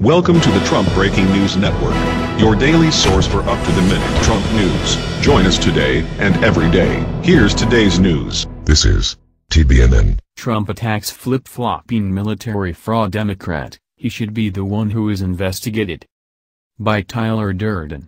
Welcome to the Trump Breaking News Network, your daily source for up-to-the-minute Trump news. Join us today and every day. Here's today's news. This is TBNN. Trump attacks flip-flopping military fraud Democrat. He should be the one who is investigated. By Tyler Durden.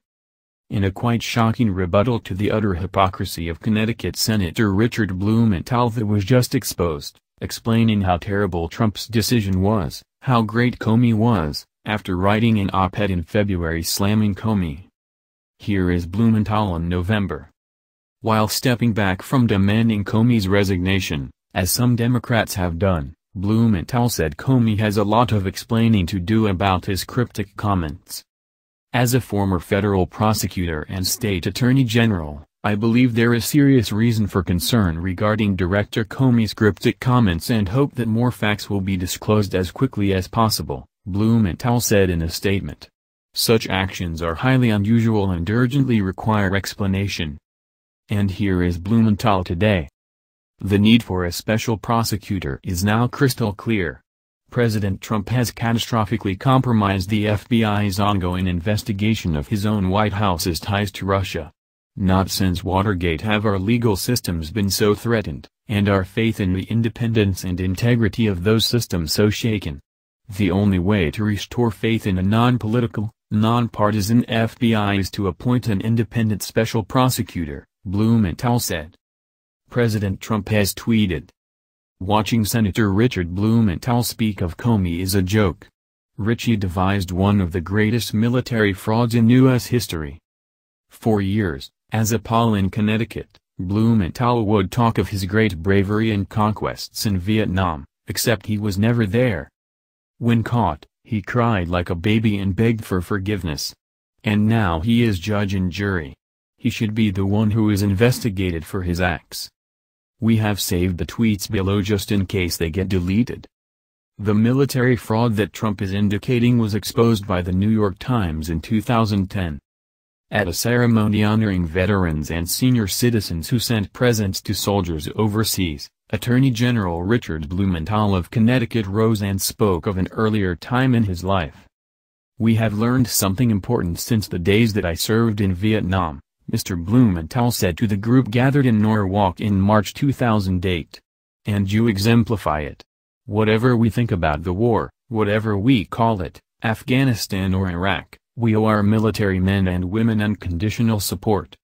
In a quite shocking rebuttal to the utter hypocrisy of Connecticut Senator Richard Blumenthal that was just exposed, explaining how terrible Trump's decision was, how great Comey was, after writing an op-ed in February slamming Comey. Here is Blumenthal in November. While stepping back from demanding Comey's resignation, as some Democrats have done, Blumenthal said Comey has a lot of explaining to do about his cryptic comments. As a former federal prosecutor and state attorney general, I believe there is serious reason for concern regarding Director Comey's cryptic comments and hope that more facts will be disclosed as quickly as possible, Blumenthal said in a statement. Such actions are highly unusual and urgently require explanation. And here is Blumenthal today. The need for a special prosecutor is now crystal clear. President Trump has catastrophically compromised the FBI's ongoing investigation of his own White House's ties to Russia. Not since Watergate have our legal systems been so threatened, and our faith in the independence and integrity of those systems so shaken. The only way to restore faith in a non-political, non-partisan FBI is to appoint an independent special prosecutor, Blumenthal said. President Trump has tweeted. Watching Senator Richard Blumenthal speak of Comey is a joke. Richie devised one of the greatest military frauds in U.S. history. For years, as a Paul in Connecticut, Blumenthal would talk of his great bravery and conquests in Vietnam, except he was never there. When caught, he cried like a baby and begged for forgiveness. And now he is judge and jury. He should be the one who is investigated for his acts. We have saved the tweets below just in case they get deleted. The military fraud that Trump is indicating was exposed by the New York Times in 2010. At a ceremony honoring veterans and senior citizens who sent presents to soldiers overseas, Attorney General Richard Blumenthal of Connecticut rose and spoke of an earlier time in his life. "We have learned something important since the days that I served in Vietnam," Mr. Blumenthal said to the group gathered in Norwalk in March 2008. "And you exemplify it. Whatever we think about the war, whatever we call it, Afghanistan or Iraq, we owe our military men and women unconditional support."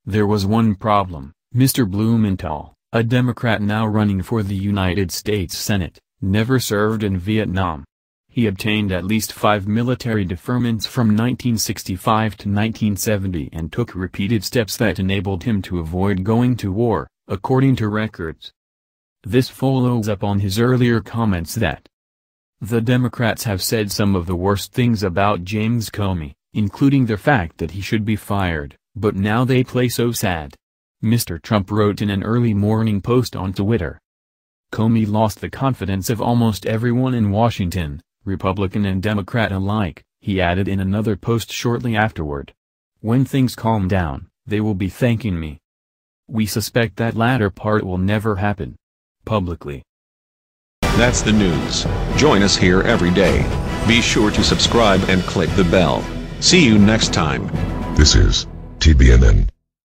There was one problem. Mr. Blumenthal, a Democrat now running for the United States Senate, never served in Vietnam. He obtained at least 5 military deferments from 1965 to 1970 and took repeated steps that enabled him to avoid going to war, according to records. This follows up on his earlier comments that the Democrats have said some of the worst things about James Comey, including the fact that he should be fired, but now they play so sad. Mr. Trump wrote in an early morning post on Twitter. Comey lost the confidence of almost everyone in Washington, Republican and Democrat alike, he added in another post shortly afterward. When things calm down, they will be thanking me. We suspect that latter part will never happen. Publicly. That's the news. Join us here every day. Be sure to subscribe and click the bell. See you next time. This is TBNN.